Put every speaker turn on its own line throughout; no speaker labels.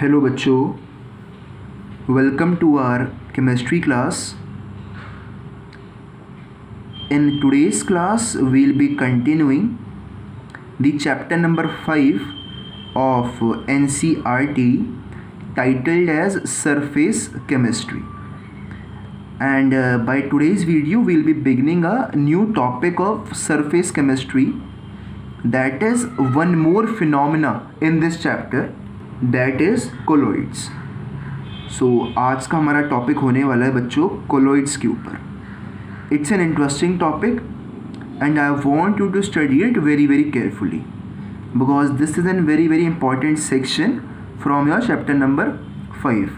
Hello बच्चों, welcome to our chemistry class. In today's class we'll be continuing the chapter number 5 of NCERT titled as Surface Chemistry, and by today's video we'll be beginning a new topic of surface chemistry, that is one more phenomena in this chapter, that is colloids. So आज का हमारा topic होने वाला है बच्चों colloids के ऊपर. It's an interesting topic and I want you to study it very carefully because this is a very important section from your chapter number 5.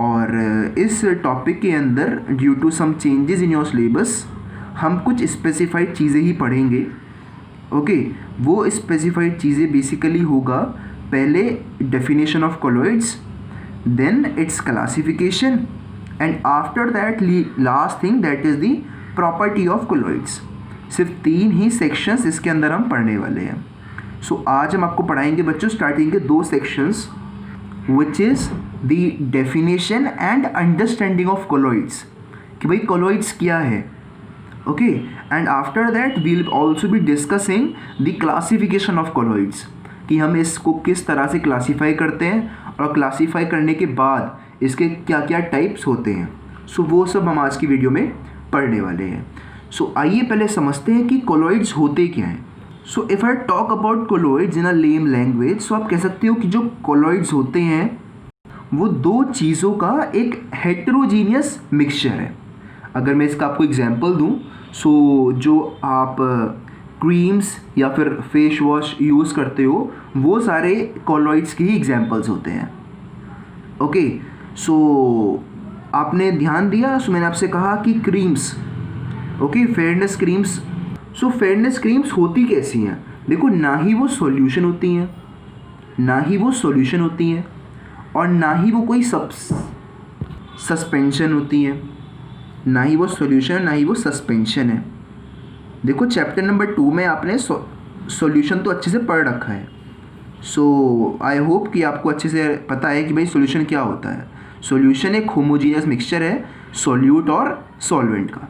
और इस टॉपिक के अंदर due to some changes in your syllabus हम कुछ specified चीज़ें ही पढ़ेंगे. Okay, वो specified चीज़ें बेसिकली होगा पहले definition of colloids, then its classification, and after that last thing that is the property of colloids. सिर्फ 3 ही सेक्शंस इसके अंदर हम पढ़ने वाले हैं. सो आज हम आपको पढ़ाएंगे बच्चों स्टार्टिंग के 2 sections which is the definition and understanding of colloids, कि भाई colloids क्या है. Okay, and after that we will also be discussing the classification of colloids, कि हम इसको किस तरह से क्लासीफाई करते हैं और क्लासीफाई करने के बाद इसके क्या क्या टाइप्स होते हैं. सो वो सब हम आज की वीडियो में पढ़ने वाले हैं. सो आइए पहले समझते हैं कि colloids होते क्या हैं. So if I talk about colloids in a layman language, so आप कह सकते हो कि जो colloids होते हैं वो 2 चीज़ों का एक हेटेरोजीनियस मिक्सचर है. अगर मैं इसका आपको एग्जांपल दूं, सो जो आप क्रीम्स या फिर फेस वॉश यूज़ करते हो वो सारे colloids के ही एग्जांपल्स होते हैं. ओके, सो आपने ध्यान दिया, सो मैंने आपसे कहा कि क्रीम्स, ओके, फेयरनेस क्रीम्स. सो फेयरनेस क्रीम्स होती कैसी हैं? देखो, ना ही वो सॉल्यूशन होती हैं, और ना ही वो कोई सस्पेंशन होती है. ना ही वो सॉल्यूशन, ना ही वो सस्पेंशन है. देखो चैप्टर नंबर 2 में आपने सॉल्यूशन तो अच्छे से पढ़ रखा है. सो आई होप कि आपको अच्छे से पता है कि भाई सॉल्यूशन क्या होता है. सॉल्यूशन एक होमोजीनियस मिक्सचर है सॉल्यूट और सॉल्वेंट का.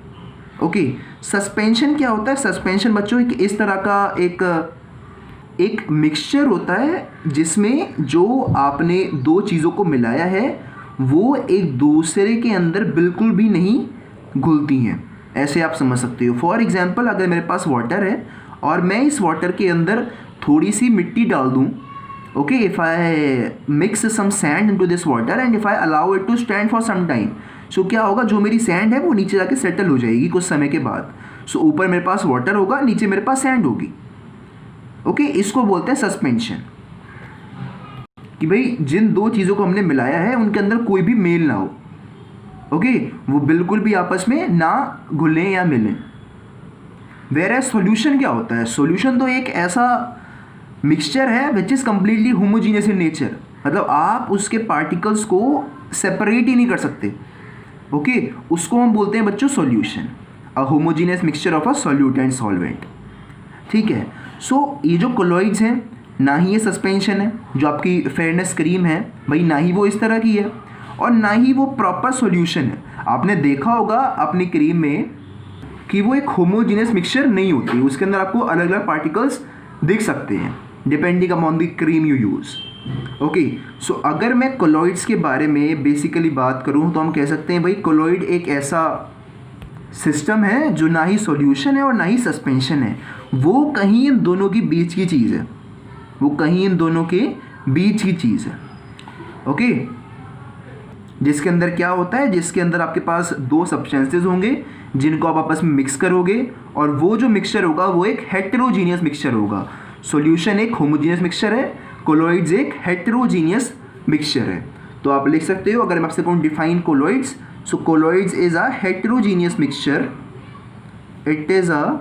ओके, सस्पेंशन क्या होता है? सस्पेंशन बच्चों एक इस तरह का एक मिक्सचर होता है जिसमें जो आपने 2 चीज़ों को मिलाया है वो एक दूसरे के अंदर बिल्कुल भी नहीं घुलती हैं. ऐसे आप समझ सकते हो. फॉर एग्जांपल, अगर मेरे पास वाटर है और मैं इस वाटर के अंदर थोड़ी सी मिट्टी डाल दूं, okay, if I mix some sand into this water and if I allow it to stand for some time, so क्या होगा, जो मेरी सैंड है वो नीचे जाके सेटल हो जाएगी कुछ समय के बाद. सो ऊपर मेरे पास वाटर होगा, नीचे मेरे पास सैंड होगी. ओके, इसको बोलते हैं सस्पेंशन, कि भाई जिन 2 चीज़ों को हमने मिलाया है उनके अंदर कोई भी मेल ना हो. ओके, वो बिल्कुल भी आपस में ना घुलें या मिलें. वेयर सॉल्यूशन क्या होता है? सॉल्यूशन तो एक ऐसा मिक्सचर है which is completely homogeneous in nature, मतलब आप उसके पार्टिकल्स को सेपरेट ही नहीं कर सकते. ओके, उसको हम बोलते हैं बच्चों solution, a homogeneous mixture of a solute and solvent. ठीक है. सो ये जो colloids हैं, ना ही ये सस्पेंशन है, जो आपकी फेयरनेस क्रीम है भाई ना ही वो इस तरह की है, और ना ही वो प्रॉपर सॉल्यूशन है. आपने देखा होगा अपनी क्रीम में कि वो एक होमोजीनियस मिक्सचर नहीं होती, उसके अंदर आपको अलग अलग पार्टिकल्स दिख सकते हैं depending upon the cream you use. Okay, so अगर मैं colloids के बारे में बेसिकली बात करूँ तो हम कह सकते हैं भाई colloid एक ऐसा सिस्टम है जो ना ही सॉल्यूशन है और ना ही सस्पेंशन है. वो कहीं इन दोनों के बीच की चीज़ है. ओके, जिसके अंदर क्या होता है, जिसके अंदर आपके पास 2 सब्सटेंसेस होंगे जिनको आप आपस में मिक्स करोगे, और वो जो मिक्सचर होगा वो एक हेटेरोजीनियस मिक्सचर होगा. सॉल्यूशन एक होमोजीनियस मिक्सचर है, colloids एक हेटेरोजीनियस मिक्सचर है. तो आप लिख सकते हो, अगर मैं आपसे कहूँ define colloids, so colloids is a heterogeneous mixture. It is a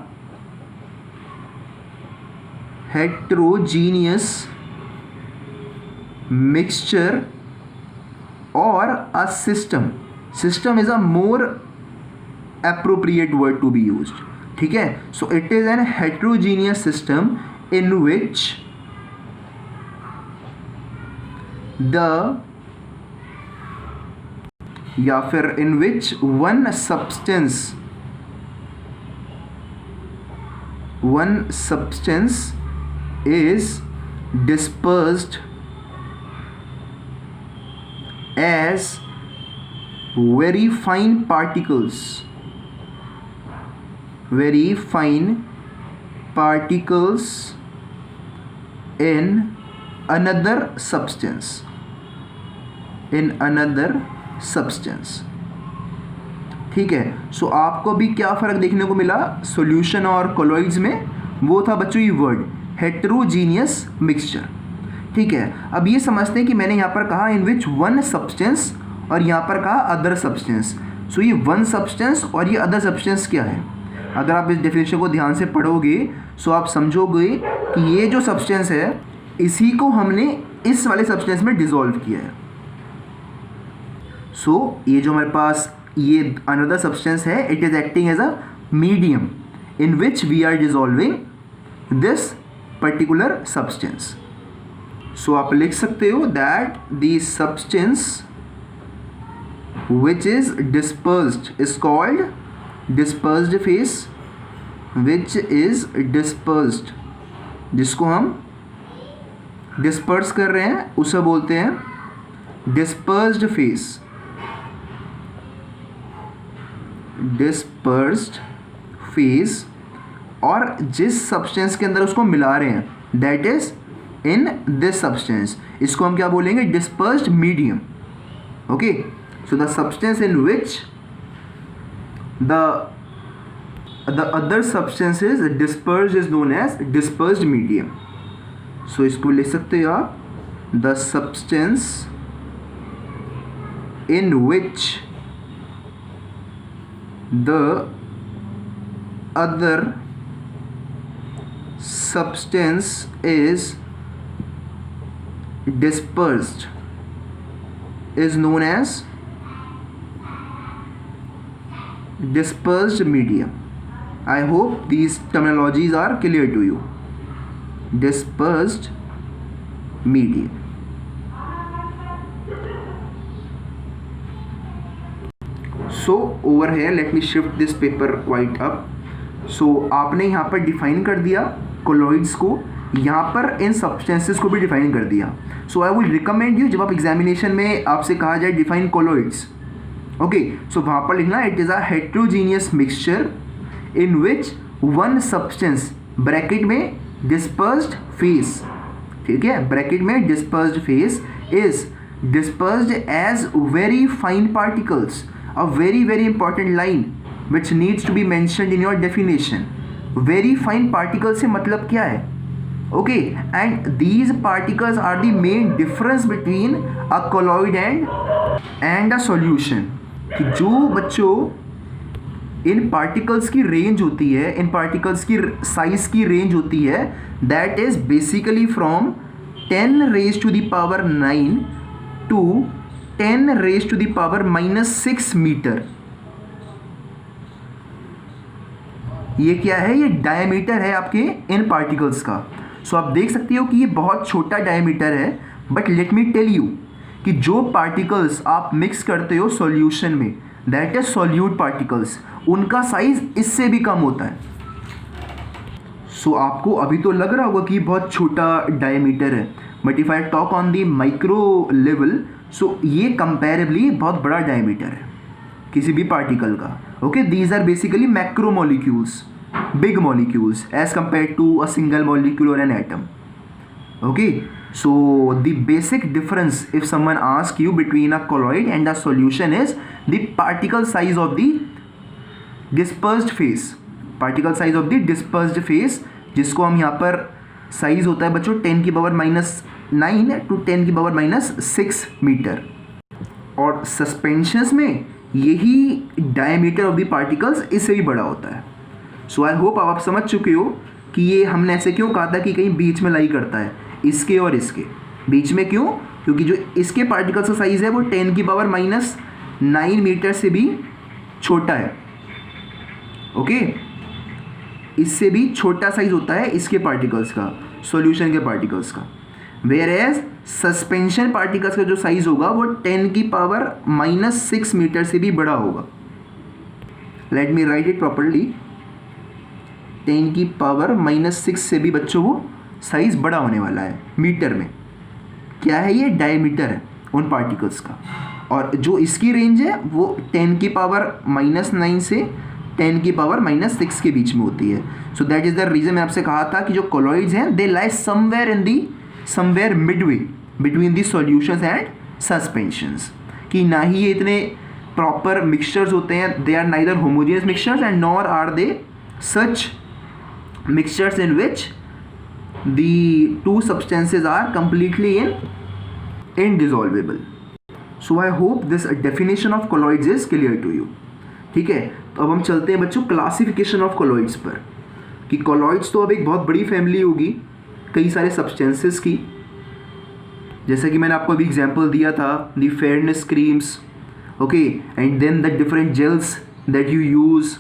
heterogeneous mixture or a system. System is a more appropriate word to be used. ठीक है. So it is an heterogeneous system in which the या फिर in which one substance is dispersed as very fine particles in another substance ठीक है। सो आपको भी क्या फ़र्क देखने को मिला सॉल्यूशन और कोलॉइड्स में? वो था बच्चों ये वर्ड हेटेरोजीनियस मिक्सचर। ठीक है, अब ये समझते हैं कि मैंने यहाँ पर कहा इन विच वन सब्सटेंस और यहाँ पर कहा अदर सब्सटेंस। सो ये वन सब्सटेंस और ये अदर सब्सटेंस क्या है? अगर आप इस डेफिनेशन को ध्यान से पढ़ोगे सो आप समझोगे कि ये जो सब्सटेंस है इसी को हमने इस वाले सब्सटेंस में डिसॉल्व किया है। सो ये जो हमारे पास ये अनदर सब्सटेंस है it is acting as a medium in which we are dissolving this particular substance. So आप लिख सकते हो that the substance which is dispersed is called dispersed phase, which is dispersed, जिसको हम डिस्पर्स कर रहे हैं उसे बोलते हैं डिस्पर्स्ड फेस। डिस्पर्स्ड फेस, और जिस सब्सटेंस के अंदर उसको मिला रहे हैं that is in this substance, इसको हम क्या बोलेंगे? Dispersed medium. Okay, so the substance in which the other substance is dispersed is known as dispersed medium. So इसको लिख सकते हो आप the substance in which the other substance is dispersed is known as dispersed medium. I hope these terminologies are clear to you. Dispersed medium. So over here let me shift this paper quite up. सो आपने यहाँ पर define कर दिया colloids को, यहाँ पर इन substances को भी डिफाइन कर दिया। सो आई विल रिकमेंड यू जब आप एग्जामिनेशन में आपसे कहा जाए डिफाइन कोलॉइड्स, ओके, सो वहाँ पर लिखना it is a heterogeneous mixture in which one substance bracket में डिस्पर्स्ड फेस, ठीक है, ब्रैकेट में dispersed phase is dispersed as very fine particles, a very very important line which needs to be mentioned in your definition. Very fine particles से मतलब क्या है? Okay, and these particles are the main difference between a colloid and a solution. कि जो बच्चों इन particles की range होती है, इन पार्टिकल्स की साइज की रेंज होती है that is basically from 10 raised to the power 9 to 10 raised to the power -6 metre. ये क्या है? ये डायमीटर है आपके इन पार्टिकल्स का। सो आप देख सकते हो कि ये बहुत छोटा डायमीटर है, but let me tell you कि जो पार्टिकल्स आप मिक्स करते हो सॉल्यूशन में दैट इज सॉल्यूट पार्टिकल्स, उनका साइज इससे भी कम होता है। सो आपको अभी तो लग रहा होगा कि ये बहुत छोटा डायमीटर है, but if I talk on the micro level so ये कंपेरेबली बहुत बड़ा डायमीटर है किसी भी पार्टिकल का। Okay, these are basically macro molecules, big molecules as compared to a single molecule or an atom. Okay, so the basic difference if someone asks you between a colloid and a solution is the particle size of the dispersed phase. Particle size of the dispersed phase, जिसको हम यहाँ पर size होता है बच्चों 10 की power -9 to 10 की power -6 metre, और सस्पेंशंस में यही डायमीटर ऑफ द पार्टिकल्स इससे भी बड़ा होता है। सो आई होप आप समझ चुके हो कि ये हमने ऐसे क्यों कहा था कि कहीं बीच में लाई करता है, इसके और इसके बीच में क्यों? क्योंकि जो इसके पार्टिकल्स का साइज़ है वो 10 की पावर -9 मीटर से भी छोटा है। ओके, इससे भी छोटा साइज होता है इसके पार्टिकल्स का, सॉल्यूशन के पार्टिकल्स का। वेयर एज सस्पेंशन पार्टिकल्स का जो साइज होगा वो 10⁻⁻6 मीटर से भी बड़ा होगा। Late me right it properly, 10⁻⁻6 से भी बच्चों वो साइज बड़ा होने वाला है मीटर में। क्या है ये? डायमीटर है उन पार्टिकल्स का। और जो इसकी रेंज है वो 10⁻⁻9 से 10⁻⁻6 के बीच में होती है। So that is the reason मैं आपसे कहा था कि जो कॉलॉइड्स हैं they lie somewhere midway between the solutions and suspensions, कि ना ही ये इतने प्रॉपर मिक्सचर्स होते हैं, they are neither homogeneous mixtures and nor are they such mixtures in which the two substances are completely indissolvable. So I hope this definition of colloids is clear to you. ठीक है, तो अब हम चलते हैं बच्चों क्लासिफिकेशन ऑफ कॉलॉइड्स पर, कि कॉलॉइड्स तो अब एक बहुत बड़ी फैमिली होगी कई सारे सब्सटेंसेस की, जैसा कि मैंने आपको अभी एग्जांपल दिया था, the fairness creams, okay, and then the different gels that you use,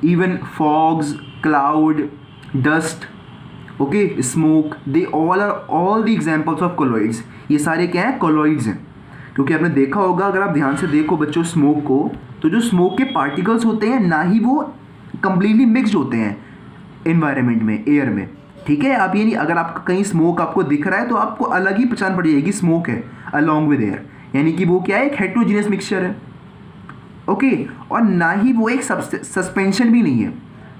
even fogs, cloud, dust, okay, smoke, they all the examples of colloids. ये सारे क्या हैं? कॉलॉइड्स हैं। क्योंकि आपने देखा होगा, अगर आप ध्यान से देखो बच्चों स्मोक को, तो जो स्मोक के पार्टिकल्स होते हैं ना ही वो कंप्लीटली मिक्सड होते हैं एनवायरनमेंट में, एयर में, ठीक है। आप ये नहीं, अगर आपका कहीं स्मोक आपको दिख रहा है तो आपको अलग ही पहचान पड़ जाएगी स्मोक है अलॉन्ग विद एयर, यानी कि वो क्या है? एक हेट्रोजीनियस मिक्सचर है, ओके। और ना ही वो एक सस्पेंशन भी नहीं है,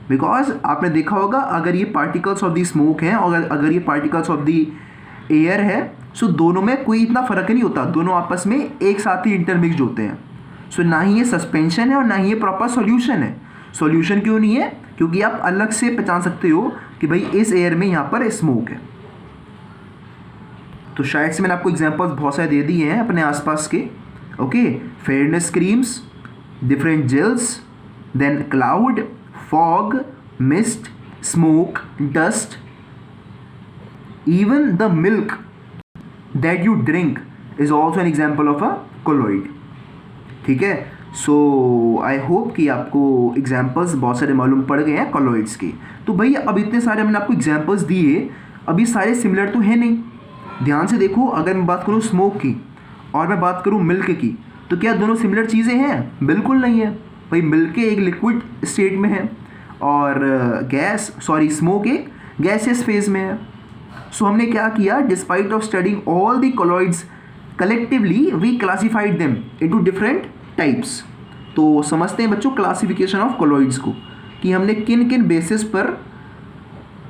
बिकॉज आपने देखा होगा अगर ये पार्टिकल्स ऑफ द स्मोक हैं और अगर ये पार्टिकल्स ऑफ द एयर है, सो दोनों में कोई इतना फ़र्क नहीं होता, दोनों आपस में एक साथ ही इंटरमिक्स्ड होते हैं। सो ना ही ये सस्पेंशन है और ना ही ये प्रॉपर सॉल्यूशन है। सॉल्यूशन क्यों नहीं है? क्योंकि आप अलग से पहचान सकते हो कि भाई इस एयर में यहाँ पर स्मोक है। तो शायद से मैंने आपको एग्जांपल्स बहुत सारे दे दिए हैं अपने आसपास के, okay. Fairness creams, different gels, then cloud, fog, mist, smoke, dust, even the milk that you drink is also an example of a colloid, ठीक है। सो आई होप कि आपको एग्जाम्पल्स बहुत सारे मालूम पड़ गए हैं कॉलॉइड्स के। तो भाई अब इतने सारे मैंने आपको एग्जाम्पल्स दिए, अभी सारे सिमिलर तो है नहीं। ध्यान से देखो, अगर मैं बात करूँ स्मोक की और मैं बात करूँ मिल्क की, तो क्या दोनों सिमिलर चीज़ें हैं? बिल्कुल नहीं है भाई। मिल्क एक लिक्विड स्टेट में है और स्मोक एक गैसियस फेज में है। सो हमने क्या किया? Despite of studying all the colloids collectively we classified them into different types. तो समझते हैं बच्चों क्लासिफिकेशन ऑफ कॉलॉइड्स को, कि हमने किन किन बेसिस पर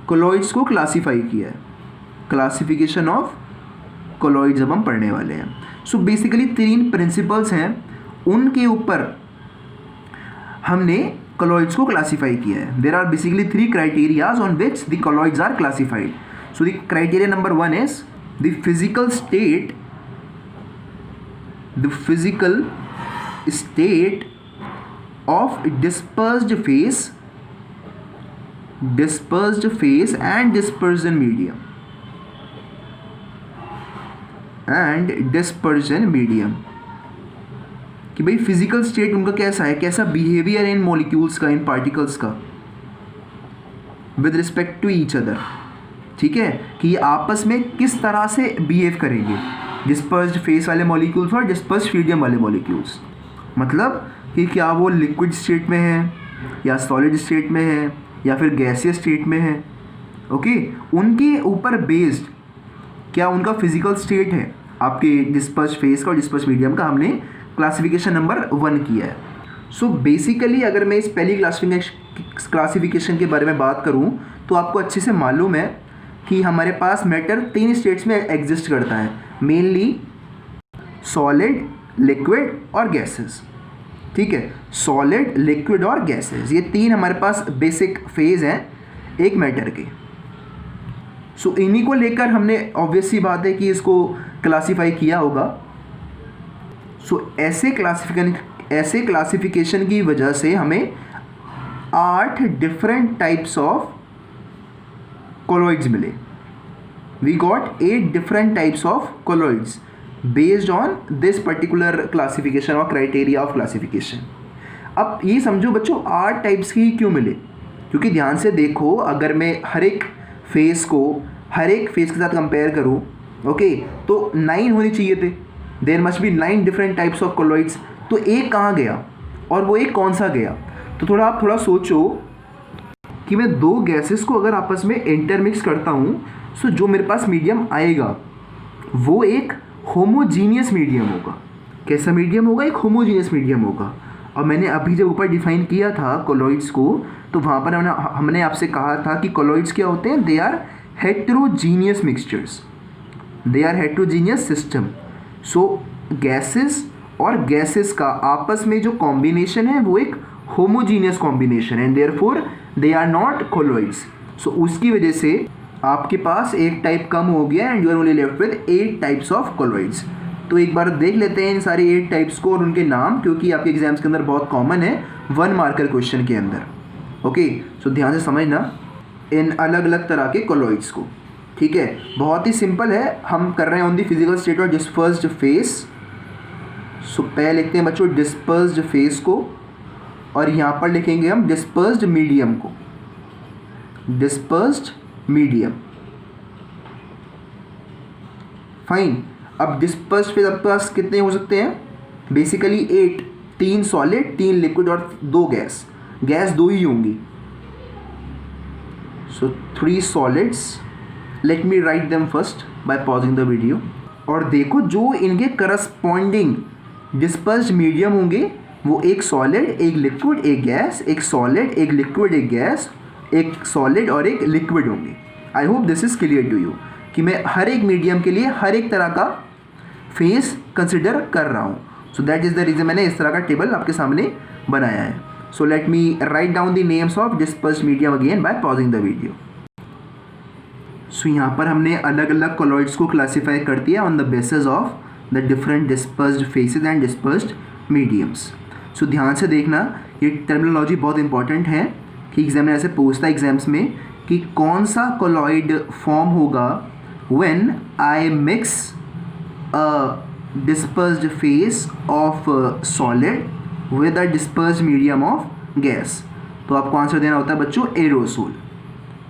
कॉलॉइड्स को क्लासीफाई किया है। क्लासिफिकेशन ऑफ कॉलॉइड्स अब हम पढ़ने वाले हैं। सो बेसिकली 3 प्रिंसिपल्स हैं, उनके ऊपर हमने कॉलॉइड्स को क्लासीफाई किया है। There are basically 3 criterias on which the colloids are classified. So the criteria number 1 is the physical state of dispersed phase and dispersion medium, कि भाई फिजिकल स्टेट उनका कैसा है, कैसा बिहेवियर है इन मॉलिक्यूल्स का, इन पार्टिकल्स का with respect to each other, ठीक है, कि ये आपस में किस तरह से बिहेव करेंगे, डिस्पर्स्ड फेस वाले मॉलिक्यूल्स और डिस्पर्स्ड मीडियम वाले मॉलिक्यूल्स। मतलब कि क्या वो लिक्विड स्टेट में है या सॉलिड स्टेट में है या फिर गैसियस स्टेट में है, ओके। उनके ऊपर बेस्ड क्या उनका फिजिकल स्टेट है, आपके डिस्पर्स्ड फेस का और डिस्पर्स्ड मीडियम का, हमने क्लासिफिकेशन नंबर 1 किया है। सो बेसिकली अगर मैं इस पहली क्लासिफिकेशन के बारे में बात करूं तो आपको अच्छे से मालूम है कि हमारे पास मैटर 3 स्टेट्स में एग्जिस्ट करता है, मेनली सॉलिड, लिक्विड और गैसेस, ठीक है। सॉलिड, लिक्विड और गैसेस, ये 3 हमारे पास बेसिक फेज हैं एक मैटर के। सो इन्हीं को लेकर हमने ऑब्वियस सी बात है कि इसको क्लासीफाई किया होगा। सो ऐसे क्लासिफिकेशन की वजह से हमें 8 डिफरेंट टाइप्स ऑफ colloids मिले। We got 8 different types of colloids based on this particular classification or criteria of classification। अब ये समझो बच्चों 8 टाइप्स की क्यों मिले, क्योंकि ध्यान से देखो, अगर मैं हर एक फेस के साथ कंपेयर करूँ ओके, तो 9 होने चाहिए थे, there must be 9 different types of colloids. तो एक कहाँ गया और वो एक कौन सा गया? तो आप थोड़ा सोचो कि मैं दो गैसेस को अगर आपस में इंटरमिक्स करता हूँ तो जो मेरे पास मीडियम आएगा वो एक होमोजीनियस मीडियम होगा। कैसा मीडियम होगा? एक होमोजीनियस मीडियम होगा। और मैंने अभी जब ऊपर डिफाइन किया था कोलॉइड्स को, तो वहाँ पर हमने आपसे कहा था कि कोलॉइड्स क्या होते हैं? They are heterogeneous mixtures, they are heterogeneous system. So gases और गैसेस का आपस में जो कॉम्बिनेशन है वो एक होमोजीनियस कॉम्बिनेशन है, and therefore they are not colloids. So उसकी वजह से आपके पास एक टाइप कम हो गया and you are only left with 8 types of colloids. तो एक बार देख लेते हैं इन सारे 8 टाइप्स को और उनके नाम, क्योंकि आपके एग्जाम्स के अंदर बहुत कॉमन है 1 मार्कर क्वेश्चन के अंदर। ओके, सो ध्यान से समझना इन अलग अलग तरह के कोलॉइड्स को। ठीक है, बहुत ही सिंपल है, हम कर रहे हैं ऑन द फिजिकल स्टेट और डिस्पर्स्ड फेस। सो पहले लिखते हैं बच्चों डिस्पर्स्ड फेस को, और यहाँ पर लिखेंगे हम डिस्पर्स्ड मीडियम को, डिस्पर्स्ड मीडियम। फाइन। अब डिस्पर्स्ड फेस आपके पास कितने हो सकते हैं? बेसिकली 8, 3 सॉलिड, 3 लिक्विड और 2 गैस। गैस 2 ही होंगी। सो 3 solids, late me write them first by pausing the video. और देखो जो इनके करस्पॉन्डिंग डिस्पर्स्ड मीडियम होंगे वो एक सॉलिड, एक लिक्विड, एक गैस, एक सॉलिड, एक लिक्विड, एक गैस, एक सॉलिड और एक लिक्विड होंगे। I hope this is clear to you कि मैं हर एक मीडियम के लिए हर एक तरह का फेस कंसिडर कर रहा हूँ। So that is the reason मैंने इस तरह का टेबल आपके सामने बनाया है। So let me write down the names of dispersed medium again by pausing the video. So यहाँ पर हमने अलग अलग कोलॉइड्स को क्लासीफाई कर दिया on the basis of the different dispersed phases and dispersed mediums. So ध्यान से देखना, ये टर्मिनोलॉजी बहुत इंपॉर्टेंट है कि एग्जामिनर ऐसे पूछता है एग्जाम्स में कि कौन सा कोलॉइड फॉर्म होगा when I mix a dispersed phase of solid with a dispersed medium of gas. तो आपको आंसर देना होता है बच्चों एरोसोल।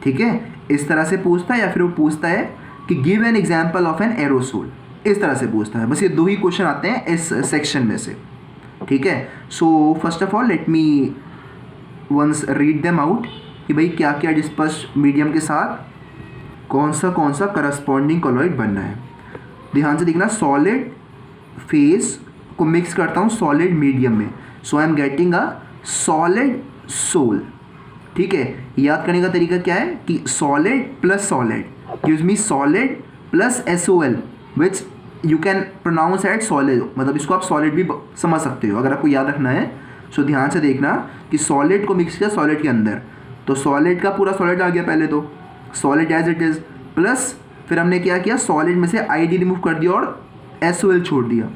ठीक है, इस तरह से पूछता है, या फिर वो पूछता है कि give an example of an aerosol, इस तरह से पूछता है। बस ये 2 ही क्वेश्चन आते हैं इस सेक्शन में से। ठीक है, so first of all let me once read them out कि भाई क्या क्या डिस्पर्स्ड मीडियम के साथ कौन सा करस्पॉन्डिंग कोलॉइड बनना है। ध्यान से देखना, सॉलिड फेस को मिक्स करता हूँ सॉलिड मीडियम में, so I am getting a solid sol. ठीक है, याद करने का तरीका क्या है कि solid plus solid gives me solid plus SOL which you can pronounce at solid, मतलब इसको आप सॉलिड भी समझ सकते हो अगर आपको याद रखना है। सो ध्यान से देखना कि सॉलिड को मिक्स किया सॉलिड के अंदर, तो सॉलिड का पूरा सॉलिड आ गया पहले, तो solid as it is, plus फिर हमने क्या किया, सॉलिड में से ID रिमूव कर दिया और SOL छोड़ दिया।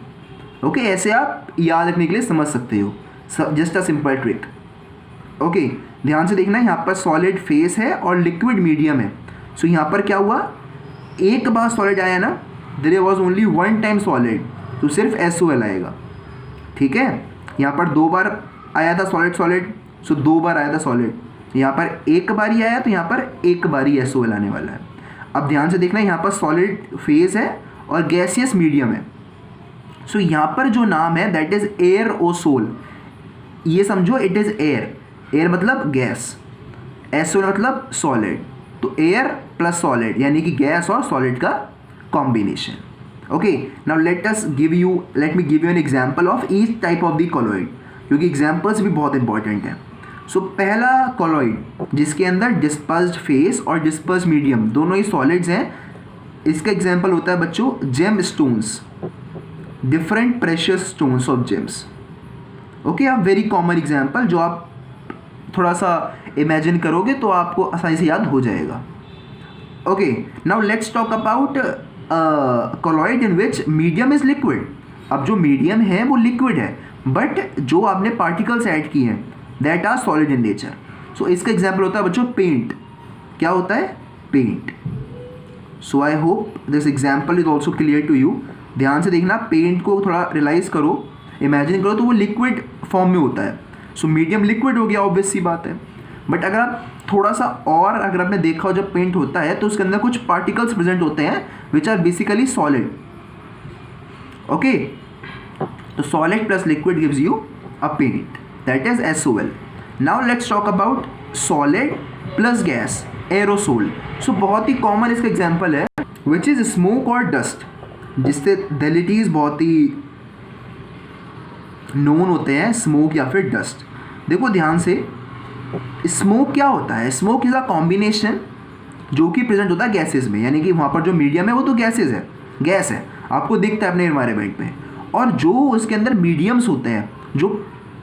ओके, ऐसे आप याद रखने के लिए समझ सकते हो, just a simple trick. Okay, ध्यान से देखना, यहाँ पर सॉलिड फेस है और लिक्विड मीडियम है। सो यहाँ पर क्या हुआ, एक बार सॉलिड आया ना, there was only 1 time solid, तो सिर्फ SOL आएगा। ठीक है, यहाँ पर 2 बार आया था सॉलिड, सो 2 बार आया था सॉलिड। यहाँ पर एक बार ही आया, तो यहाँ पर एक बार ही SOL आने वाला है। अब ध्यान से देखना, यहाँ पर सॉलिड फेस है और गैसियस मीडियम है। सो यहाँ पर जो नाम है दैट इज एरोसोल। ये समझो इट इज़ एयर, एयर मतलब गैस, SOL मतलब सॉलिड, तो एयर प्लस सॉलिड यानी कि गैस और सॉलिड का combination. Okay, now let me give you an example of each type of the colloid, क्योंकि एग्जांपल्स भी बहुत इंपॉर्टेंट हैं। सो पहला कोलॉइड जिसके अंदर डिस्पर्स्ड फेस और डिस्पर्स्ड मीडियम दोनों ही सॉलिड्स हैं, इसका एग्जांपल होता है बच्चों gemstones, different precious stones of James. Okay, अब वेरी कॉमन एग्जांपल जो आप थोड़ा सा इमेजिन करोगे तो आपको आसानी से याद हो जाएगा। Okay, now let's talk about colloid in which medium is liquid. अब जो मीडियम है वो लिक्विड है, बट जो आपने पार्टिकल्स ऐड किए हैं that are solid in nature. So इसका एग्जाम्पल होता है बच्चों पेंट। क्या होता है? Paint. So I hope this example is also clear to you. ध्यान से देखना, पेंट को थोड़ा रियलाइज़ करो, इमेजिन करो, तो वो लिक्विड फॉर्म में होता है। सो मीडियम लिक्विड हो गया, ऑब्वियस सी बात है। बट अगर आप थोड़ा सा और अगर आपने देखा हो जब पेंट होता है तो उसके अंदर कुछ पार्टिकल्स प्रेजेंट होते हैं which are basically solid. Okay, तो solid plus liquid gives you a paint, that is SOL. Now let's talk about solid plus gas, aerosol. So बहुत ही कॉमन इसका एग्जाम्पल है विच इज स्मोक और dust, जिससे डेलिटीज बहुत ही नोन होते हैं, स्मोक या फिर डस्ट. देखो ध्यान से, स्मोक क्या होता है? स्मोक इज अ कॉम्बिनेशन जो कि प्रेजेंट होता है गैसेज में, यानी कि वहाँ पर जो मीडियम है वो तो गैसेज है, गैस है, आपको दिखता है अपने एनवायरनमेंट में. और जो उसके अंदर मीडियम्स होते हैं, जो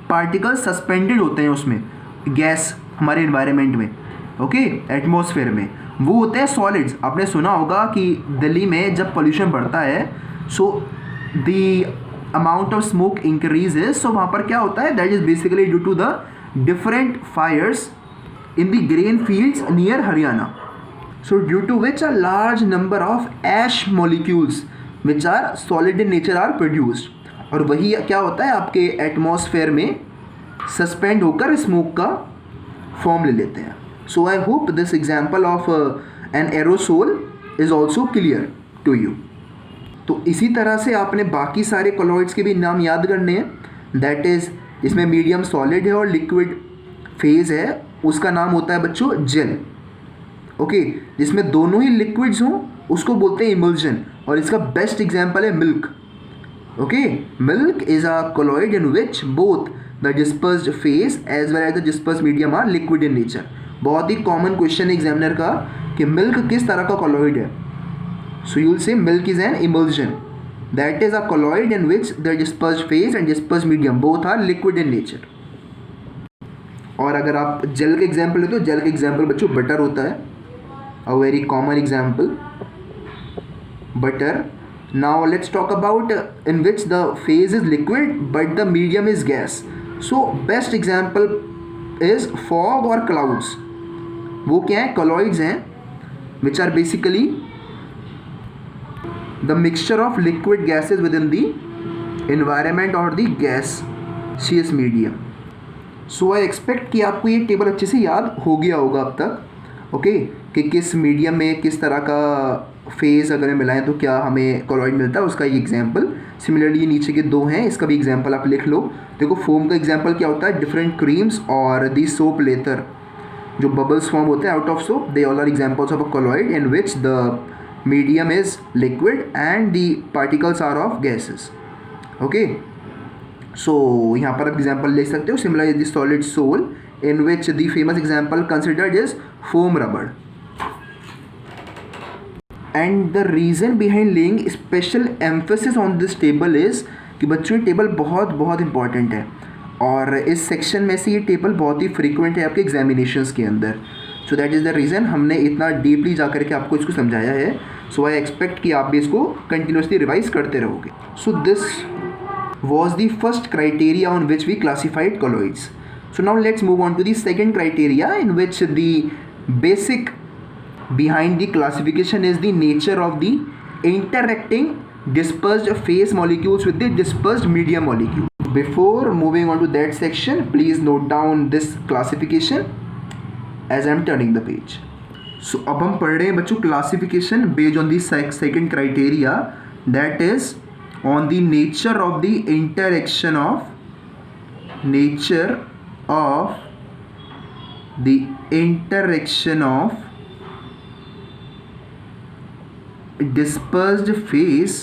पार्टिकल सस्पेंडेड होते हैं उसमें, गैस हमारे एनवायरनमेंट में, ओके, एटमॉस्फेयर में, वो होते हैं सॉलिड्स. आपने सुना होगा कि दिल्ली में जब पोल्यूशन बढ़ता है so the amount of smoke increases. सो वहाँ पर क्या होता है? That is basically due to the different fires in the grain fields near Haryana, so due to which a large number of ash molecules which are solid in nature are produced. और वही क्या होता है आपके atmosphere में suspend होकर smoke का form ले लेते हैं. So I hope this example of an aerosol is also clear to you. तो इसी तरह से आपने बाकी सारे कॉलॉइड्स के भी नाम याद करने हैं. दैट इज़, इसमें मीडियम सॉलिड है और लिक्विड फेज है, उसका नाम होता है बच्चों जेल. ओके, जिसमें दोनों ही लिक्विड्स हों उसको बोलते हैं इमल्जन. और इसका बेस्ट एग्जांपल है milk. Okay, milk is a colloid in which both the dispersed phase as well as the dispersed medium are liquid in nature. बहुत ही कॉमन क्वेश्चन है एग्जामिनर का कि मिल्क किस तरह का कोलॉइड है. So you will say milk is an emulsion. That is a colloid in which the dispersed phase and dispersed medium both are liquid in nature. और अगर आप जेल के एग्जाम्पल ले तो जेल के एग्जाम्पल बच्चों बटर होता है, a very common example, butter. Now let's talk about in which the phase is liquid but the medium is gas. So best example is fog or clouds. वो क्या है? colloids हैं which are basically the mixture of liquid gases within the environment or the gaseous medium. So I expect कि आपको ये table अच्छे से याद हो गया होगा अब तक, ओके, कि किस मीडियम में किस तरह का फेज़ अगर मिलाएं तो क्या हमें कॉलॉइड मिलता है, उसका ये एग्जाम्पल. सिमिलरली नीचे के दो हैं, इसका भी एग्जाम्पल आप लिख लो. देखो फोम का एग्जाम्पल क्या होता है? डिफरेंट क्रीम्स और दी सोप लेटर, जो बबल्स फॉर्म होते हैं out of soap, they all are examples of a colloid in which the medium is liquid and the particles are of gases. Okay, so यहाँ पर आप example ले सकते हो. Similarly the solid soul in which the famous example considered is foam rubber. And the reason behind laying special emphasis on this table is कि बच्चों ये table बहुत बहुत इंपॉर्टेंट है और इस सेक्शन में से ये टेबल बहुत ही फ्रीक्वेंट है आपके एग्जामिनेशंस के अंदर. सो दैट इज़ द रीज़न हमने इतना डीपली जा करके आपको इसको समझाया है. सो आई एक्सपेक्ट कि आप भी इसको कंटिन्यूसली रिवाइज करते रहोगे. So this was the first criteria on which we classified colloids. So now let's move on to the second criteria in which the basic behind the classification is the nature of the interacting dispersed phase molecules with the dispersed medium molecule. Before moving on to that section, please note down this classification as I am turning the page. So अब हम पढ़ रहे हैं बच्चों classification based on the second criteria, that is on the nature of the interaction of dispersed phase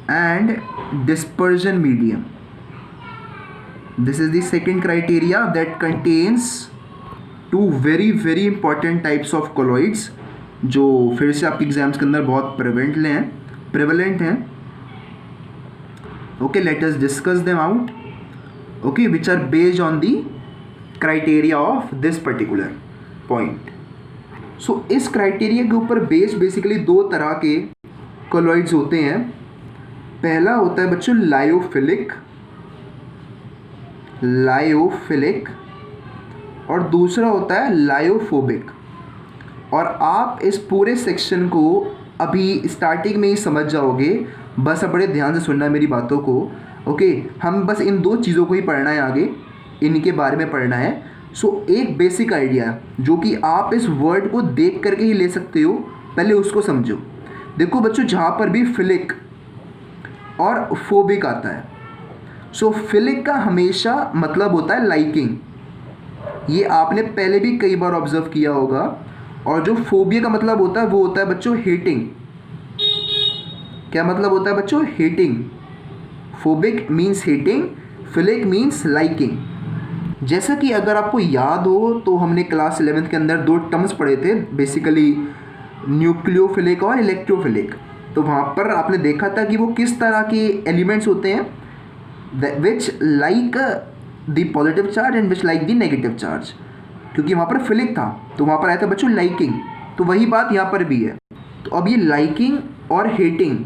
and dispersion medium. This is the second criteria that contains two very important types of colloids जो फिर से आपके exams के अंदर बहुत prevalent हैं. Okay, let us discuss them out. Okay, which are based on the criteria of this particular point. So इस criteria के ऊपर बेसिकली दो तरह के कोलॉइड्स होते हैं. पहला होता है बच्चों लायोफिलिक और दूसरा होता है लायोफोबिक. और आप इस पूरे सेक्शन को अभी स्टार्टिंग में ही समझ जाओगे, बस अब बड़े ध्यान से सुनना मेरी बातों को. ओके, हम बस इन दो चीज़ों को ही पढ़ना है, आगे इनके बारे में पढ़ना है। सो एक बेसिक आइडिया जो कि आप इस वर्ड को देख करके ही ले सकते हो, पहले उसको समझो। देखो बच्चों, जहाँ पर भी फिलिक और फोबिक आता है, सो फिलिक का हमेशा मतलब होता है लाइकिंग, ये आपने पहले भी कई बार ऑब्जर्व किया होगा। और जो फोबिया का मतलब होता है वो होता है बच्चों हेटिंग। क्या मतलब होता है बच्चों? Hating. Phobic means hating, philic means liking. जैसा कि अगर आपको याद हो तो हमने क्लास 11th के अंदर दो टर्म्स पढ़े थे, बेसिकली न्यूक्लियोफिलिक और इलेक्ट्रोफिलिक। तो वहाँ पर आपने देखा था कि वो किस तरह के एलिमेंट्स होते हैं, which like the positive charge and which like the negative charge. क्योंकि वहाँ पर फिलिक था तो वहाँ पर आया था बच्चों लाइकिंग, तो वही बात यहाँ पर भी है। तो अब ये लाइकिंग और हेटिंग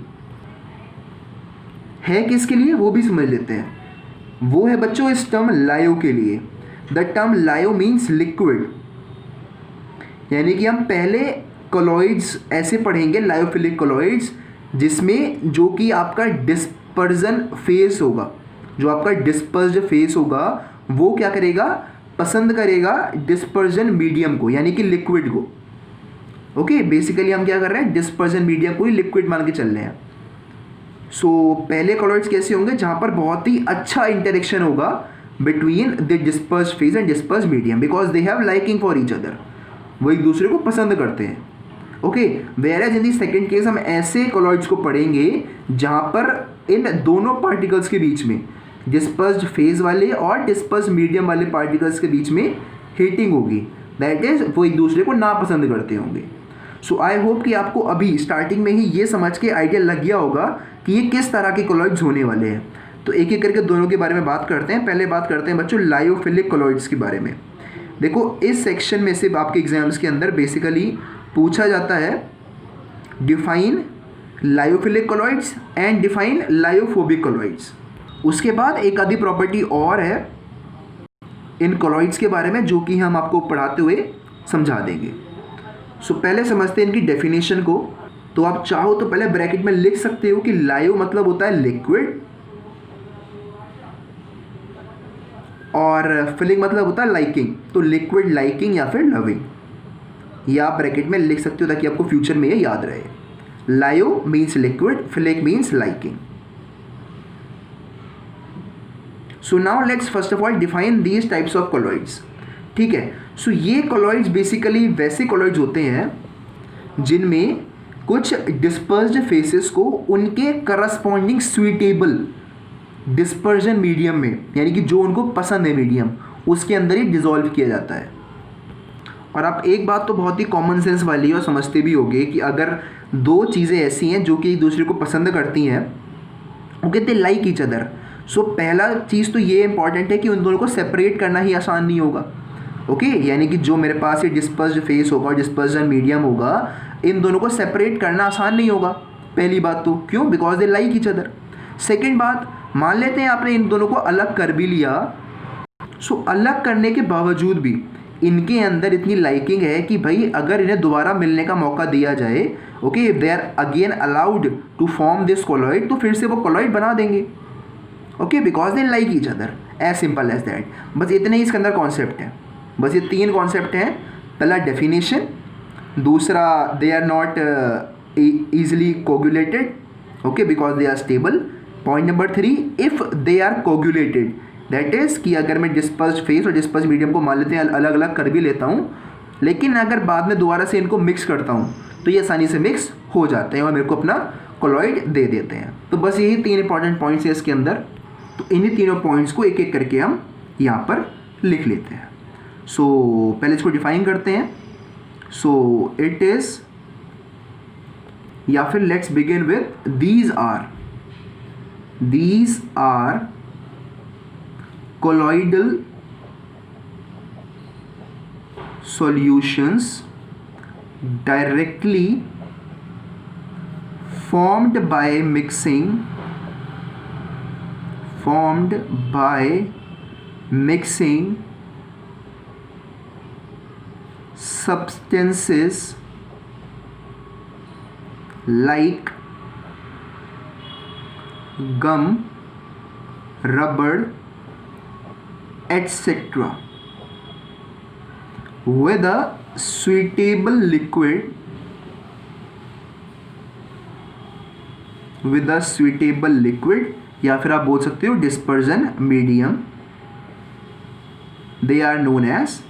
है किसके लिए वो भी समझ लेते हैं। वो है बच्चों इस टर्म लायो के लिए। द टर्म लायो मीन्स लिक्विड, यानी कि हम पहले कोलॉइड्स ऐसे पढ़ेंगे, लायोफिलिक कोलॉइड्स, जिसमें जो कि आपका डिस्पर्जन फेस होगा, जो आपका डिस्पर्स्ड फेस होगा वो क्या करेगा, पसंद करेगा डिस्पर्जन मीडियम को, यानी कि लिक्विड को। ओके, बेसिकली हम क्या कर रहे हैं, डिस्पर्जन मीडियम को ही लिक्विड मान के चल रहे हैं। सो पहले कोलॉइड्स कैसे होंगे, जहाँ पर बहुत ही अच्छा इंटरेक्शन होगा between the disperse phase and disperse medium, because they have liking for each other, वो एक दूसरे को पसंद करते हैं। Okay, whereas in the second case हम ऐसे कोलॉइड्स को पढ़ेंगे जहाँ पर इन दोनों पार्टिकल्स के बीच में, डिस्पर्स्ड फेज वाले और डिस्पर्स मीडियम वाले पार्टिकल्स के बीच में हीटिंग होगी, दैट इज वो एक दूसरे को नापसंद करते होंगे। सो आई होप कि आपको अभी स्टार्टिंग में ही ये समझ के आइडिया लग गया होगा कि ये किस तरह के कोलॉइड्स होने वाले हैं। तो एक एक करके दोनों के बारे में बात करते हैं। पहले बात करते हैं बच्चों लायोफिलिक कोलॉइड्स के बारे में। देखो, इस सेक्शन में से आपके एग्जाम्स के अंदर बेसिकली पूछा जाता है define lyophilic colloids and define lyophobic colloids. उसके बाद एक आधी प्रॉपर्टी और है इन कोलॉइड्स के बारे में जो कि हम आपको पढ़ाते हुए समझा देंगे। सो पहले समझते हैं इनकी डेफिनेशन को। तो आप चाहो तो पहले ब्रैकेट में लिख सकते हो कि लायो मतलब होता है लिक्विड और फिलिंग मतलब होता है लाइकिंग, तो लिक्विड लाइकिंग या फिर लविंग, ये आप ब्रैकेट में लिख सकते हो ताकि आपको फ्यूचर में ये याद रहे। Lyo means liquid, philic means liking. So now let's first of all define these types of colloids. ठीक है, सो ये कोलॉइड्स बेसिकली वैसे कोलॉइड्स होते हैं जिनमें कुछ डिस्पर्स्ड फेसेस को उनके करस्पॉन्डिंग स्वीटेबल डिस्पर्जन मीडियम में, यानी कि जो उनको पसंद है मीडियम, उसके अंदर ही डिसॉल्व किया जाता है। और आप एक बात तो बहुत ही कॉमन सेंस वाली है और समझते भी होंगे कि अगर दो चीज़ें ऐसी हैं जो कि एक दूसरे को पसंद करती हैं, okay, they like each other. So पहला चीज़ तो ये इंपॉर्टेंट है कि उन दोनों को सेपरेट करना ही आसान नहीं होगा। ओके, यानी कि जो मेरे पास ये डिस्पर्स्ड फेस होगा और डिस्पर्जन मीडियम होगा, इन दोनों को सेपरेट करना आसान नहीं होगा। पहली बात तो क्यों, because they like each other. Second बात, मान लेते हैं आपने इन दोनों को अलग कर भी लिया, सो अलग करने के बावजूद भी इनके अंदर इतनी लाइकिंग है कि भाई अगर इन्हें दोबारा मिलने का मौका दिया जाए, okay, they are again allowed to form this colloid, तो फिर से वो कोलॉइड बना देंगे। Okay, because they like each other, as simple as that. बस इतने ही इसके अंदर कॉन्सेप्ट हैं, बस ये तीन कॉन्सेप्ट हैं। पहला डेफिनेशन, दूसरा they are not easily coagulated, okay, because they are stable. Point number 3, if they are coagulated, that is कि अगर मैं डिस्पर्स्ड फेस और डिस्पर्स्ड मीडियम को मान लेते हैं अलग अलग कर भी लेता हूँ, लेकिन अगर बाद में दोबारा से इनको मिक्स करता हूँ तो ये आसानी से मिक्स हो जाते हैं और मेरे को अपना कोलॉइड दे देते हैं। तो बस यही तीन इंपॉर्टेंट पॉइंट्स हैं इसके अंदर। तो इन्हीं तीनों पॉइंट्स को एक एक करके हम यहाँ पर लिख लेते हैं। सो पहले इसको डिफाइन करते हैं। सो इट इज़, या फिर let's begin with these are colloidal solutions directly formed by mixing substances like gum rubber, etc. with a suitable liquid, या फिर आप बोल सकते हो dispersion medium, they are known as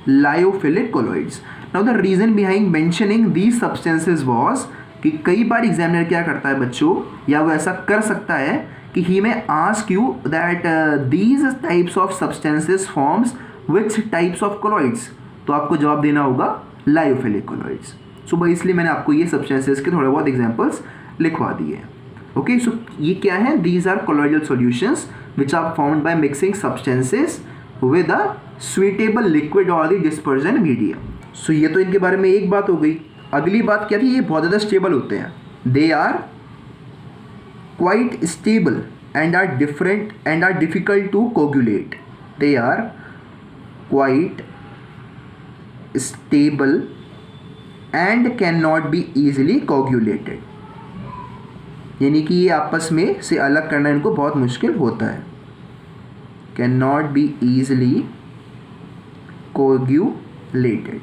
lyophilic colloids. Now the reason behind mentioning these substances was कि कई बार examiner क्या करता है बच्चों, या वो ऐसा कर सकता है कि he may ask you that these types of substances forms which types of colloids, तो आपको जवाब देना होगा lyophilic colloids. सो भाई इसलिए मैंने आपको ये substances के थोड़े बहुत एग्जाम्पल्स लिखवा दिए. ओके, सो ये क्या है, these are colloidal solutions which are formed by mixing substances with a suitable liquid or the dispersion medium. सो ये तो इनके बारे में एक बात हो गई. अगली बात क्या थी, ये बहुत ज़्यादा स्टेबल होते हैं. They are quite stable and are different and are difficult to coagulate. They are quite stable and can not be easily coagulated. यानी कि ये आपस में से अलग करना इनको बहुत मुश्किल होता है. Can not be easily coagulated.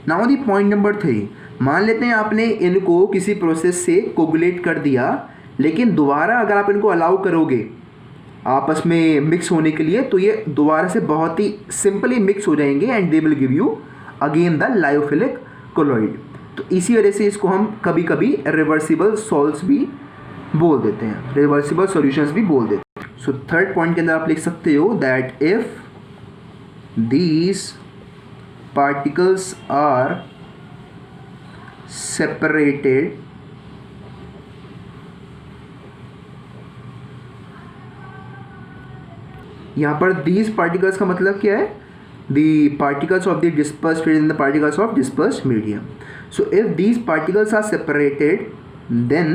Now the point number 3, मान लेते हैं आपने इनको किसी प्रोसेस से कोगुलेट कर दिया, लेकिन दोबारा अगर आप इनको अलाउ करोगे आपस में मिक्स होने के लिए, तो ये दोबारा से बहुत ही सिंपली मिक्स हो जाएंगे and they will give you again the lyophilic colloid. तो इसी वजह से इसको हम कभी कभी रिवर्सिबल सॉल्ट्स भी बोल देते हैं, रिवर्सिबल सॉल्यूशंस भी बोल देते हैं. सो थर्ड पॉइंट के अंदर आप लिख सकते हो that if these particles are separated, यहाँ पर these particles का मतलब क्या है, the particles of the dispersed phase and the particles of dispersed medium. So if these particles are separated, then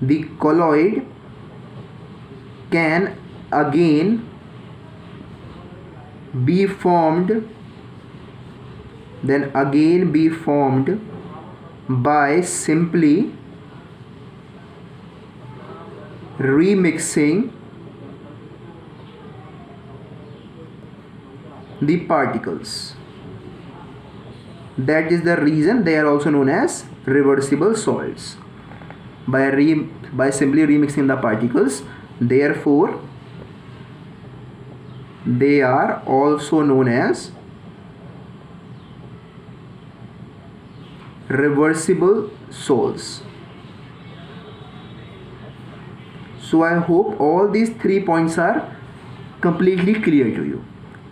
the colloid can again be formed by simply remixing the particles. That is the reason they are also known as reversible salts. By simply remixing the particles, therefore they are also known as reversible salts. So I hope all these 3 points are completely clear to you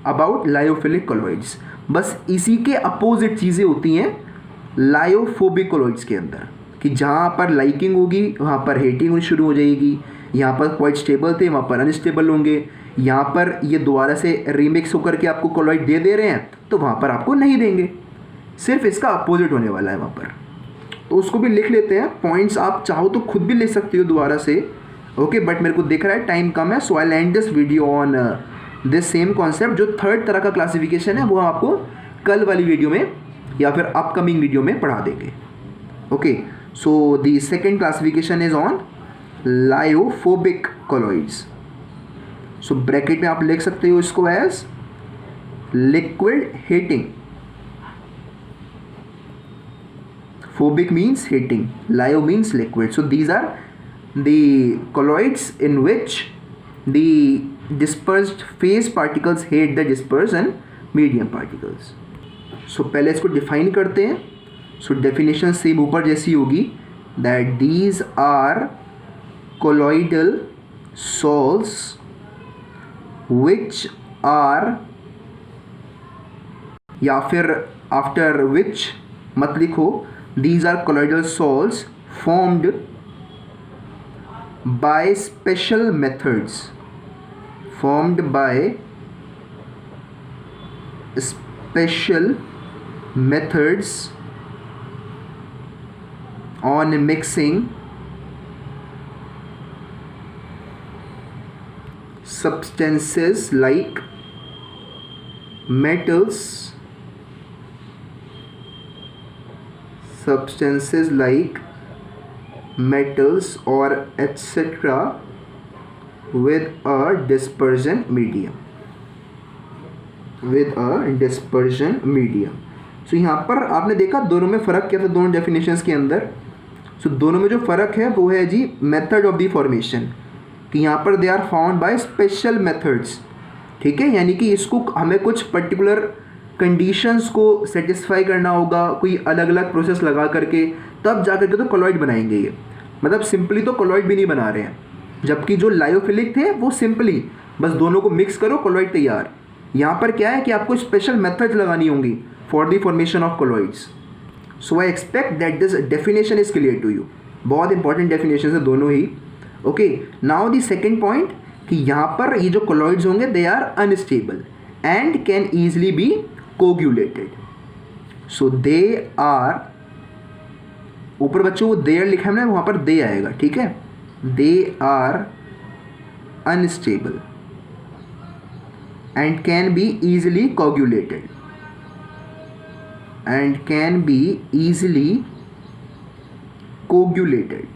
about lyophilic colloids. बस इसी के opposite चीज़ें होती हैं lyophobic colloids के अंदर, कि जहाँ पर लाइकिंग होगी वहाँ पर हेटिंग होनी शुरू हो जाएगी. यहाँ पर क्वाइट स्टेबल थे, वहाँ पर अनस्टेबल होंगे. यहाँ पर ये दोबारा से रीमिक्स होकर के आपको कोलॉइड दे रहे हैं, तो वहाँ पर आपको नहीं देंगे. सिर्फ इसका अपोजिट होने वाला है वहाँ पर. तो उसको भी लिख लेते हैं. पॉइंट्स आप चाहो तो खुद भी लिख सकते हो दोबारा से. ओके, बट मेरे को दिख रहा है टाइम कम है, so I end this video on this same concept. जो थर्ड तरह का क्लासिफिकेशन है वो आपको कल वाली वीडियो में या फिर अपकमिंग वीडियो में पढ़ा देंगे. Okay, so the second classification is on lyophobic colloids. So bracket में आप लिख सकते हो इसको as liquid heating. Phobic means heating, lyo means liquid. So these are the colloids in which the dispersed phase particles hate the dispersed medium particles. So पहले इसको define करते हैं. So definition सेम ऊपर जैसी होगी, that these are colloidal salts which are, या फिर after which मत लिखो, these are colloidal salts formed by special methods, on mixing substances like metals, or etc. with a dispersion medium, with a dispersion medium. सो यहाँ पर आपने देखा दोनों में फ़र्क क्या था दोनों डेफिनेशंस के अंदर. सो दोनों में जो फ़र्क है वो है जी मेथड ऑफ द फॉर्मेशन, कि यहाँ पर they are found by special methods. ठीक है, यानी कि इसको हमें कुछ पर्टिकुलर कंडीशंस को सेटिस्फाई करना होगा, कोई अलग अलग प्रोसेस लगा करके तब जा करके तो कोलॉइड बनाएंगे ये. मतलब सिंपली तो कोलॉइड भी नहीं बना रहे हैं, जबकि जो लायोफिलिक थे वो सिंपली बस दोनों को मिक्स करो कोलॉइड तैयार. यहाँ पर क्या है कि आपको स्पेशल मेथड्स लगानी होंगी for the formation of colloids. So I expect that this definition is clear to you. बहुत इंपॉर्टेंट डेफिनेशन है दोनों ही. Okay, now the second point कि यहाँ पर ये जो कोलॉइड्स होंगे they are unstable and can easily be coagulated. So they are, ऊपर बच्चों वो देयर लिखा है ना, वहाँ पर दे आएगा. ठीक है, they are unstable and can be easily coagulated, and can be easily coagulated.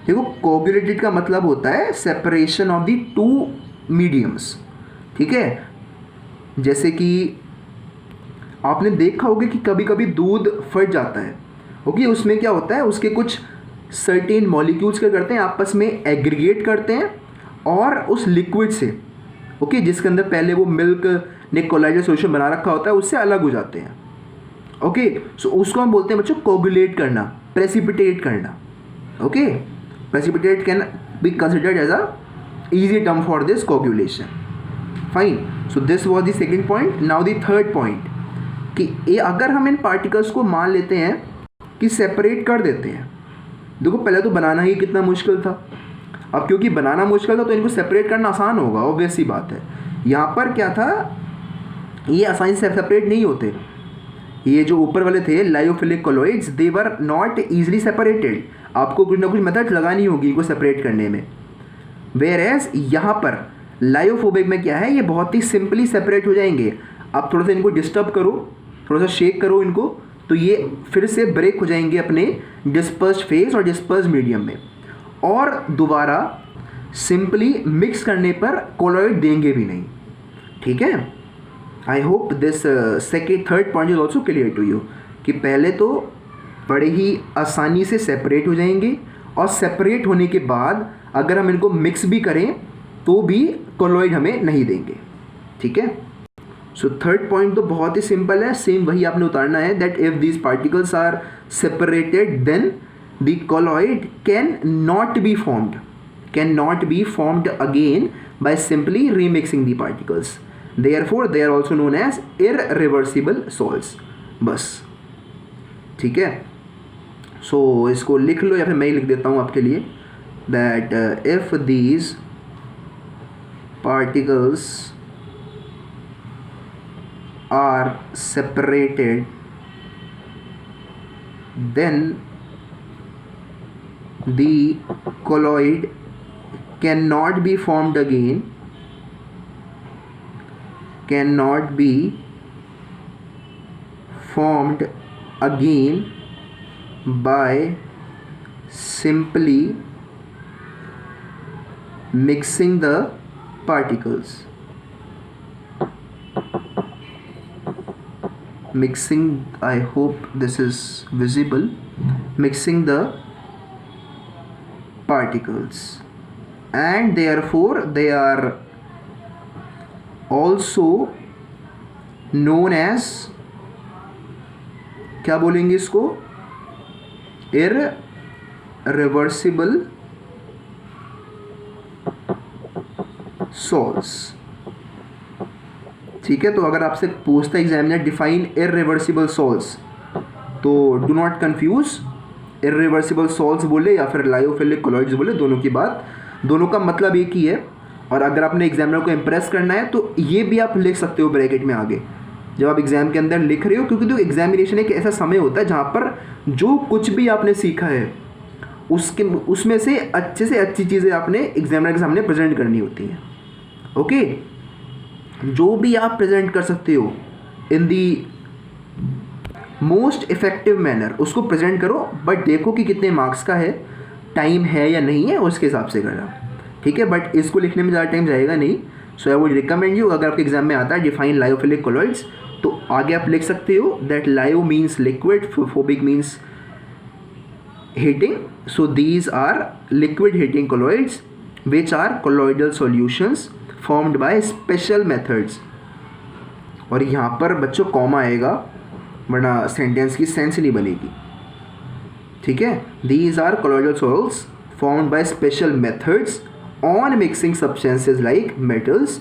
देखो coagulated का मतलब होता है separation of the two mediums. ठीक है, जैसे कि आपने देखा होगा कि कभी कभी दूध फट जाता है. ओके, उसमें क्या होता है, उसके कुछ सर्टेन मॉलिक्यूल्स क्या करते हैं, आपस में एग्रीगेट करते हैं और उस लिक्विड से, ओके, जिसके अंदर पहले वो मिल्क ने कोलाइडल सॉल्यूशन बना रखा होता है, उससे अलग हो जाते हैं. ओके, सो उसको हम बोलते हैं बच्चों कोगुलेट करना, प्रेसिपिटेट करना. Okay, precipitate can be considered as a easy term for this coagulation. Fine. So this was the second point. Now the third point कि ये अगर हम इन पार्टिकल्स को मान लेते हैं कि सेपरेट कर देते हैं. देखो पहले तो बनाना ही कितना मुश्किल था, अब क्योंकि बनाना मुश्किल था तो इनको सेपरेट करना आसान होगा, ऑब्वियस सी बात है. यहाँ पर क्या था, ये आसानी से सेपरेट नहीं होते. ये जो ऊपर वाले थे lyophilic colloids, they were not easily separated. आपको कुछ ना कुछ मेथड लगानी होगी इनको सेपरेट करने में. वेयर एज यहाँ पर लायोफोबिक में क्या है, ये बहुत ही सिंपली सेपरेट हो जाएंगे. आप थोड़ा सा इनको डिस्टर्ब करो, थोड़ा सा शेक करो इनको, तो ये फिर से ब्रेक हो जाएंगे अपने डिस्पर्स्ड फेज और डिस्पर्स्ड मीडियम में, और दोबारा सिंपली मिक्स करने पर कोलॉइड देंगे भी नहीं. ठीक है, I hope this third point is also clear to you कि पहले तो बड़े ही आसानी से सेपरेट हो जाएंगे, और सेपरेट होने के बाद अगर हम इनको मिक्स भी करें तो भी कोलॉइड हमें नहीं देंगे. ठीक है, सो थर्ड पॉइंट तो बहुत ही सिंपल है, सेम वही आपने उतारना है, that if these particles are separated then the colloid cannot be formed again by simply remixing the particles. Therefore they are also known as irreversible salts. बस ठीक है. सो इसको लिख लो या फिर मैं ही लिख देता हूँ आपके लिए, that if these particles are separated then the colloid cannot be formed again, by simply mixing the particles. Mixing, I hope this is visible, mixing the particles, and therefore they are also known as, क्या बोलेंगे इसको, irreversible salts. ठीक है, तो अगर आपसे पूछता examiner define irreversible salts, तो do not confuse, irreversible salts बोले या फिर लायोफिलिक कोलॉइड्स बोले, दोनों की बात, दोनों का मतलब एक ही है. और अगर आपने एग्जामिनर को इम्प्रेस करना है तो ये भी आप लिख सकते हो ब्रैकेट में आगे जब आप एग्ज़ाम के अंदर लिख रहे हो, क्योंकि तो एग्जामिनेशन एक ऐसा समय होता है जहाँ पर जो कुछ भी आपने सीखा है उसमें से अच्छी चीज़ें आपने एग्जामिनर के सामने प्रेजेंट करनी होती हैं. ओके, जो भी आप प्रेजेंट कर सकते हो इन दी मोस्ट इफेक्टिव मैनर उसको प्रेजेंट करो, बट देखो कि कितने मार्क्स का है, टाइम है या नहीं है, उसके हिसाब से करना. ठीक है, बट इसको लिखने में ज़्यादा टाइम जाएगा नहीं. सो आई वुड रिकमेंड यू, अगर आपके एग्जाम में आता है डिफाइन लायोफिलिक कोलॉइड्स, तो आगे आप लिख सकते हो दैट लायो means liquid, phobic means heating. So these are liquid heating colloids which are colloidal solutions formed by special methods. और यहाँ पर बच्चों कॉमा आएगा वरना सेंटेंस की सेंस नहीं बनेगी. ठीक है, these are colloidal salts formed by special methods on mixing substances like metals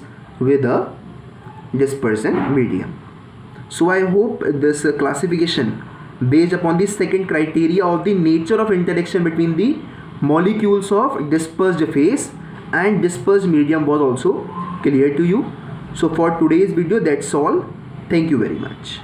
with a dispersion medium. So I hope this classification based upon the second criteria of the nature of interaction between the molecules of dispersed phase and dispersed medium was also clear to you. So for today's video, that's all. Thank you very much.